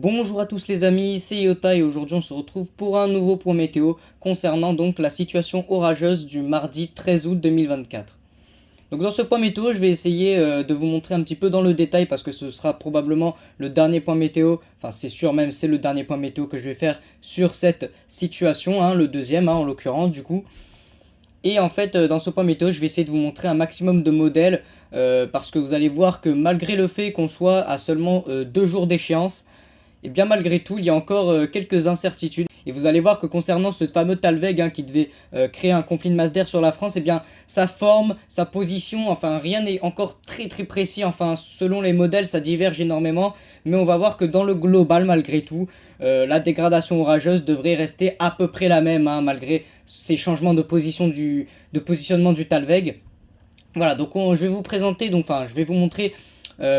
Bonjour à tous les amis, c'est Yota et aujourd'hui on se retrouve pour un nouveau point météo concernant donc la situation orageuse du mardi 13 août 2024. Donc dans ce point météo, je vais essayer de vous montrer un petit peu dans le détail parce que ce sera probablement le dernier point météo, enfin c'est sûr même c'est le dernier point météo que je vais faire sur cette situation, hein, le deuxième en l'occurrence du coup. Et en fait dans ce point météo, je vais essayer de vous montrer un maximum de modèles parce que vous allez voir que malgré le fait qu'on soit à seulement 2 jours d'échéance, et bien malgré tout, il y a encore quelques incertitudes. Et vous allez voir que concernant ce fameux Talveg qui devait créer un conflit de masse d'air sur la France, et bien sa forme, sa position, enfin rien n'est encore très précis. Enfin selon les modèles, ça diverge énormément. Mais on va voir que dans le global, malgré tout, la dégradation orageuse devrait rester à peu près la même, malgré ces changements de positionnement du Talveg. Voilà, donc je vais vous présenter, je vais vous montrer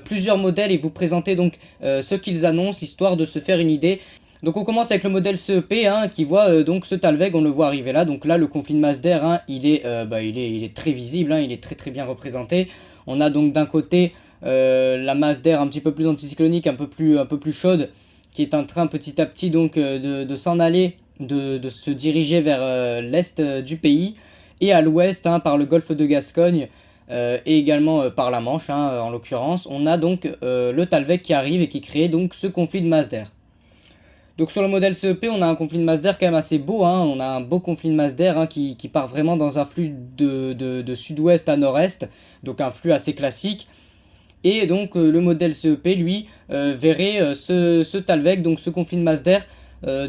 plusieurs modèles et vous présenter donc ce qu'ils annoncent, histoire de se faire une idée. Donc on commence avec le modèle CEP qui voit donc ce Talveg, on le voit arriver là. Donc là le conflit de masse d'air, il est très visible, il est très bien représenté. On a donc d'un côté la masse d'air un petit peu plus anticyclonique, un peu plus chaude, qui est en train petit à petit donc de s'en aller, de se diriger vers l'est du pays. Et à l'ouest, par le golfe de Gascogne, et également par la Manche, en l'occurrence, on a donc le Talveg qui arrive et qui crée donc ce conflit de masse d'air. Donc sur le modèle CEP, on a un conflit de masse d'air quand même assez beau, on a un beau conflit de masse d'air qui part vraiment dans un flux de sud-ouest à nord-est, donc un flux assez classique. Et donc le modèle CEP, lui, verrait ce Talveg, donc ce conflit de masse d'air,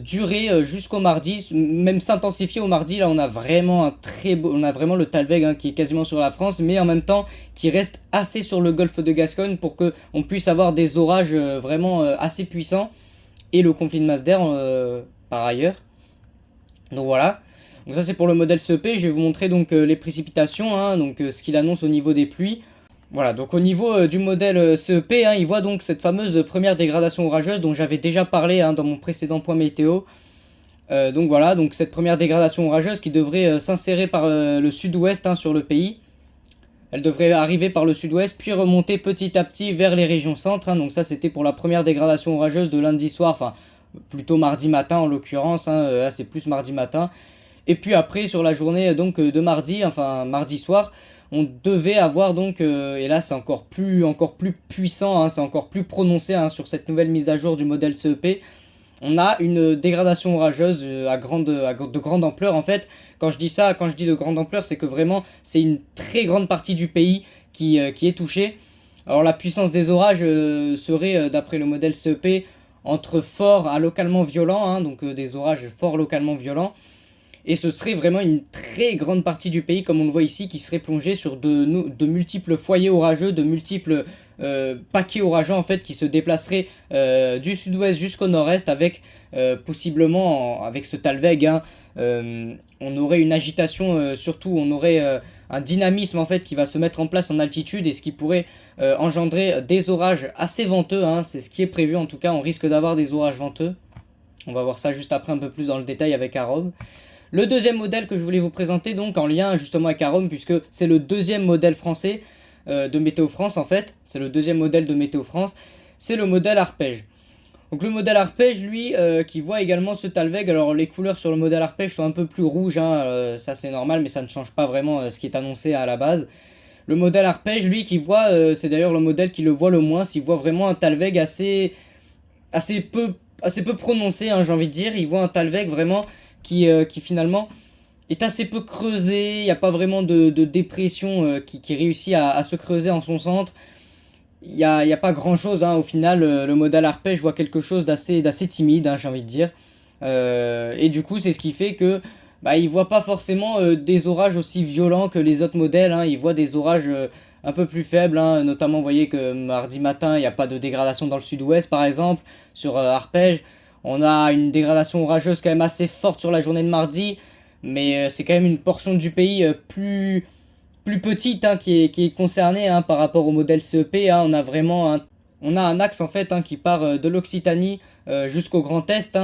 durer jusqu'au mardi, même s'intensifier au mardi. Là on a vraiment le Talveg qui est quasiment sur la France, mais en même temps qui reste assez sur le golfe de Gascogne pour que on puisse avoir des orages vraiment assez puissants, et le conflit de masse d'air par ailleurs. Donc voilà, donc ça c'est pour le modèle CEP. Je vais vous montrer donc les précipitations, donc ce qu'il annonce au niveau des pluies. Voilà, donc au niveau du modèle CEP, il voit donc cette fameuse première dégradation orageuse dont j'avais déjà parlé dans mon précédent point météo. Donc voilà, donc cette première dégradation orageuse qui devrait s'insérer par le sud-ouest sur le pays. Elle devrait arriver par le sud-ouest, puis remonter petit à petit vers les régions centres. Donc ça c'était pour la première dégradation orageuse de lundi soir, enfin plutôt mardi matin en l'occurrence, là c'est plus mardi matin. Et puis après sur la journée donc de mardi, enfin mardi soir, on devait avoir donc, et là c'est encore plus puissant, c'est encore plus prononcé sur cette nouvelle mise à jour du modèle CEP. On a une dégradation orageuse de grande ampleur. En fait, quand je dis de grande ampleur, c'est que vraiment c'est une très grande partie du pays qui est touchée. Alors la puissance des orages serait, d'après le modèle CEP, entre fort à localement violent, donc des orages forts localement violents. Et ce serait vraiment une très grande partie du pays, comme on le voit ici, qui serait plongée sur de multiples foyers orageux, de multiples paquets orageux en fait, qui se déplaceraient du sud-ouest jusqu'au nord-est avec possiblement, avec ce Talveg, on aurait une agitation, surtout on aurait un dynamisme en fait qui va se mettre en place en altitude, et ce qui pourrait engendrer des orages assez venteux, c'est ce qui est prévu en tout cas. On risque d'avoir des orages venteux. On va voir ça juste après un peu plus dans le détail avec Arom. Le deuxième modèle que je voulais vous présenter, donc en lien justement avec Arom, puisque c'est le deuxième modèle français de Météo France en fait, c'est le deuxième modèle de Météo France, c'est le modèle Arpège. Donc le modèle Arpège, lui, qui voit également ce Talveg. Alors les couleurs sur le modèle Arpège sont un peu plus rouges, ça c'est normal, mais ça ne change pas vraiment ce qui est annoncé à la base. Le modèle Arpège, lui, qui voit, c'est d'ailleurs le modèle qui le voit le moins, il voit vraiment un Talveg assez peu prononcé, j'ai envie de dire. Il voit un Talveg vraiment qui finalement est assez peu creusé. Il n'y a pas vraiment de dépression qui réussit à se creuser en son centre. Il n'y a pas grand chose, au final. Le modèle Arpège voit quelque chose d'assez timide, j'ai envie de dire. Et du coup c'est ce qui fait que il voit pas forcément des orages aussi violents que les autres modèles, il voit des orages un peu plus faibles, notamment vous voyez que mardi matin il n'y a pas de dégradation dans le sud-ouest par exemple sur Arpège. On a une dégradation orageuse quand même assez forte sur la journée de mardi, mais c'est quand même une portion du pays plus petite qui est concernée par rapport au modèle CEP. On a vraiment on a un axe en fait qui part de l'Occitanie jusqu'au Grand Est,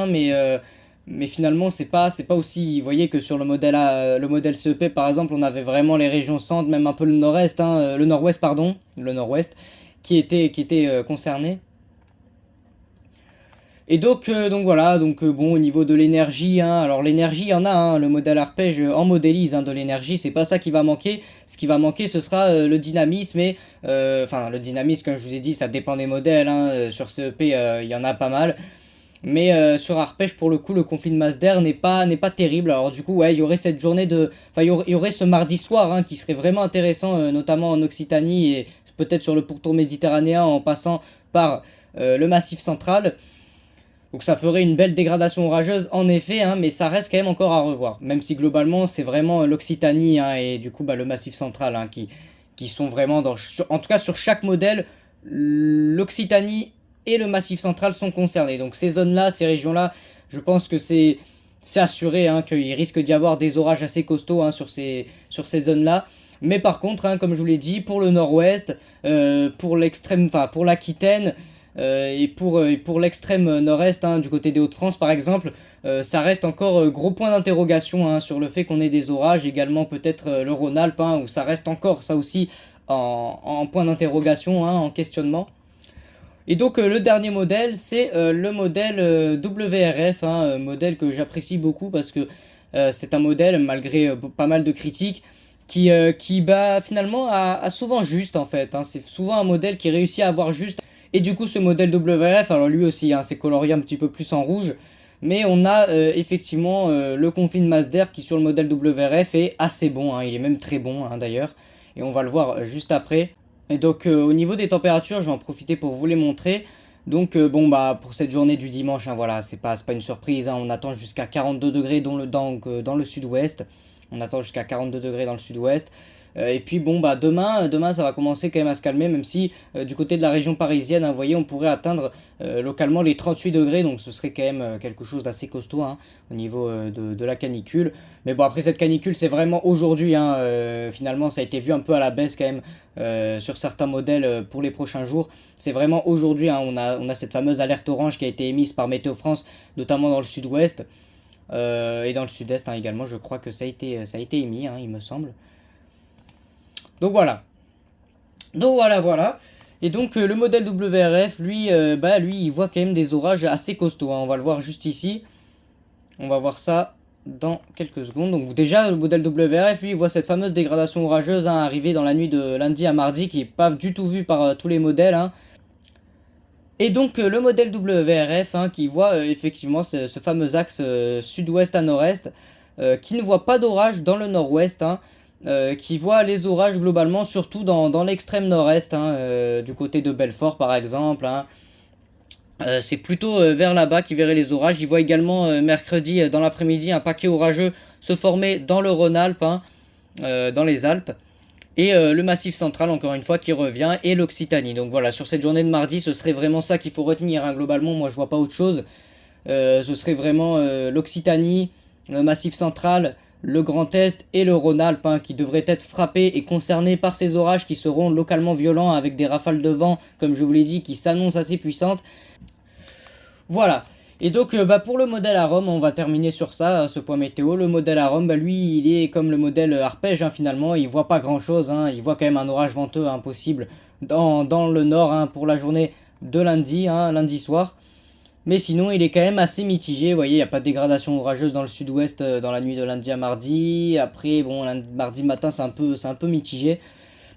mais finalement c'est pas aussi, vous voyez que sur le modèle CEP par exemple, on avait vraiment les régions centre, même un peu le nord-est, le nord-ouest pardon, le nord-ouest, qui était concerné. Et donc voilà, bon, au niveau de l'énergie, alors l'énergie, il y en a, le modèle arpège en modélise de l'énergie, c'est pas ça qui va manquer. Ce qui va manquer, ce sera le dynamisme, enfin, le dynamisme, comme je vous ai dit, ça dépend des modèles, sur CEP, il y en a pas mal. Mais sur arpège, pour le coup, le conflit de masse d'air n'est pas terrible. Alors du coup, ouais, il y aurait cette journée enfin, il y aurait ce mardi soir qui serait vraiment intéressant, notamment en Occitanie et peut-être sur le pourtour méditerranéen en passant par le Massif central. Donc ça ferait une belle dégradation orageuse en effet, mais ça reste quand même encore à revoir. Même si globalement c'est vraiment l'Occitanie et du coup le Massif central qui sont vraiment en tout cas sur chaque modèle, l'Occitanie et le Massif central sont concernés. Donc ces zones-là, ces régions-là, je pense que c'est assuré qu'il risque d'y avoir des orages assez costauds sur ces zones-là. Mais par contre, comme je vous l'ai dit, pour le nord-ouest, pour l'extrême, enfin pour l'Aquitaine, et pour l'extrême nord-est, du côté des Hauts-de-France par exemple, ça reste encore gros point d'interrogation sur le fait qu'on ait des orages, également peut-être le Rhône-Alpes, où ça reste encore ça aussi en point d'interrogation, en questionnement. Et donc le dernier modèle, c'est le modèle WRF, modèle que j'apprécie beaucoup parce que c'est un modèle, malgré pas mal de critiques, qui finalement a souvent juste en fait. C'est souvent un modèle qui réussit à avoir juste. Et du coup, ce modèle WRF, alors lui aussi, c'est colorié un petit peu plus en rouge. Mais on a effectivement le conflit de masse d'air qui, sur le modèle WRF, est assez bon. Il est même très bon d'ailleurs. Et on va le voir juste après. Et donc, au niveau des températures, je vais en profiter pour vous les montrer. Donc, pour cette journée du dimanche, voilà, c'est pas une surprise. On attend jusqu'à 42 degrés dans le sud-ouest. On attend jusqu'à 42 degrés dans le sud-ouest. Et puis demain ça va commencer quand même à se calmer, même si du côté de la région parisienne, vous voyez, on pourrait atteindre localement les 38 degrés, donc ce serait quand même quelque chose d'assez costaud au niveau de la canicule. Mais bon, après cette canicule, c'est vraiment aujourd'hui, finalement ça a été vu un peu à la baisse quand même sur certains modèles pour les prochains jours. C'est vraiment aujourd'hui, on a cette fameuse alerte orange qui a été émise par Météo France, notamment dans le sud-ouest et dans le sud-est également, je crois que ça a été émis, il me semble. Donc voilà. Voilà. Et donc le modèle WRF, lui, il voit quand même des orages assez costauds. On va le voir juste ici. On va voir ça dans quelques secondes. Donc déjà, le modèle WRF, lui, il voit cette fameuse dégradation orageuse arriver dans la nuit de lundi à mardi, qui n'est pas du tout vue par tous les modèles. Et donc le modèle WRF, qui voit effectivement ce fameux axe sud-ouest à nord-est, qui ne voit pas d'orage dans le nord-ouest, qui voit les orages globalement surtout dans l'extrême nord-est, du côté de Belfort par exemple. C'est plutôt vers là-bas qu'il verrait les orages. Il voit également mercredi dans l'après-midi un paquet orageux se former dans le Rhône-Alpes, dans les Alpes. Et le Massif central, encore une fois, qui revient, et l'Occitanie. Donc voilà, sur cette journée de mardi, ce serait vraiment ça qu'il faut retenir. Globalement, moi je vois pas autre chose. Ce serait vraiment l'Occitanie, le Massif central, le Grand Est et le Rhône-Alpes qui devraient être frappés et concernés par ces orages qui seront localement violents avec des rafales de vent, comme je vous l'ai dit, qui s'annoncent assez puissantes. Voilà. Et donc pour le modèle à Rome, on va terminer sur ça, ce point météo. Le modèle à Rome, lui, il est comme le modèle arpège finalement, il voit pas grand chose, il voit quand même un orage venteux impossible dans le nord pour la journée de lundi, lundi soir. Mais sinon, il est quand même assez mitigé. Vous voyez, il n'y a pas de dégradation orageuse dans le sud-ouest dans la nuit de lundi à mardi. Après, mardi matin, c'est un peu mitigé.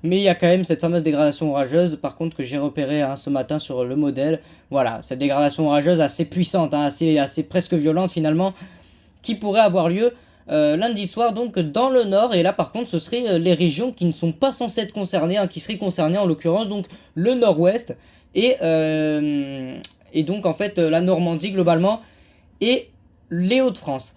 Mais il y a quand même cette fameuse dégradation orageuse, par contre, que j'ai repérée ce matin sur le modèle. Voilà, cette dégradation orageuse assez puissante, assez presque violente finalement, qui pourrait avoir lieu lundi soir, donc dans le nord. Et là, par contre, ce seraient les régions qui ne sont pas censées être concernées, qui seraient concernées en l'occurrence, donc le nord-ouest et donc en fait la Normandie globalement et les Hauts-de-France.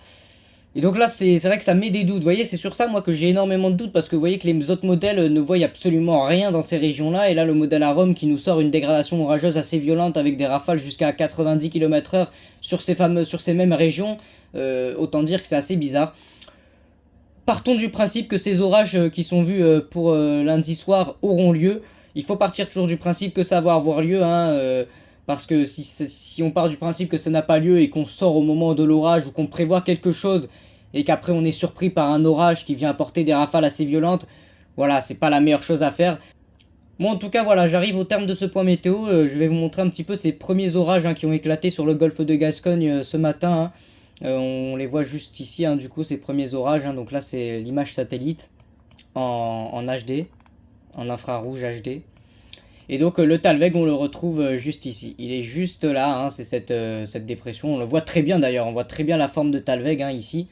Et donc là c'est vrai que ça met des doutes, vous voyez, c'est sur ça moi que j'ai énormément de doutes, parce que vous voyez que les autres modèles ne voient absolument rien dans ces régions là, et là le modèle à Rome qui nous sort une dégradation orageuse assez violente avec des rafales jusqu'à 90 km/h sur ces mêmes régions, autant dire que c'est assez bizarre. Partons du principe que ces orages qui sont vus pour lundi soir auront lieu. Il faut partir toujours du principe que ça va avoir lieu, hein, parce que si on part du principe que ça n'a pas lieu et qu'on sort au moment de l'orage ou qu'on prévoit quelque chose et qu'après on est surpris par un orage qui vient apporter des rafales assez violentes, voilà, c'est pas la meilleure chose à faire. Moi en tout cas voilà, j'arrive au terme de ce point météo, je vais vous montrer un petit peu ces premiers orages hein, qui ont éclaté sur le golfe de Gascogne ce matin. Hein. On les voit juste ici, hein, du coup ces premiers orages, hein. Donc là c'est l'image satellite en HD, en infrarouge HD. Et donc le Talweg on le retrouve juste ici, il est juste là, hein, c'est cette dépression, on le voit très bien d'ailleurs, on voit très bien la forme de Talweg hein, ici.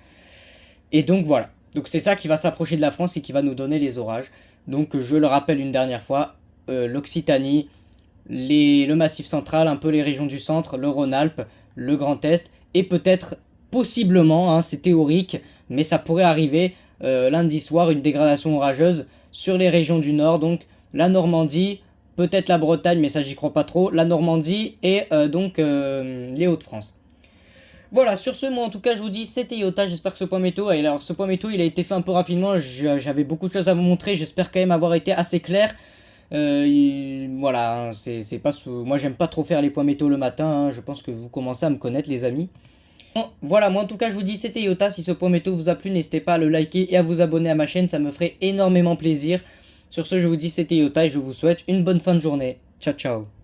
Et donc voilà, donc c'est ça qui va s'approcher de la France et qui va nous donner les orages. Donc je le rappelle une dernière fois, l'Occitanie, le Massif central, un peu les régions du centre, le Rhône-Alpes, le Grand Est, et peut-être, possiblement, hein, c'est théorique, mais ça pourrait arriver lundi soir, une dégradation orageuse sur les régions du nord, donc la Normandie, peut-être la Bretagne, mais ça j'y crois pas trop, la Normandie et donc les Hauts-de-France. Voilà, sur ce, moi en tout cas, je vous dis, c'était Iota. J'espère que ce point météo, et alors ce point météo, il a été fait un peu rapidement. J'avais beaucoup de choses à vous montrer. J'espère quand même avoir été assez clair. Voilà, hein, c'est pas moi, j'aime pas trop faire les points météo le matin. Hein, je pense que vous commencez à me connaître, les amis. Bon, voilà, moi en tout cas, je vous dis, c'était Iota. Si ce point météo vous a plu, n'hésitez pas à le liker et à vous abonner à ma chaîne. Ça me ferait énormément plaisir. Sur ce, je vous dis, c'était Iota et je vous souhaite une bonne fin de journée. Ciao, ciao.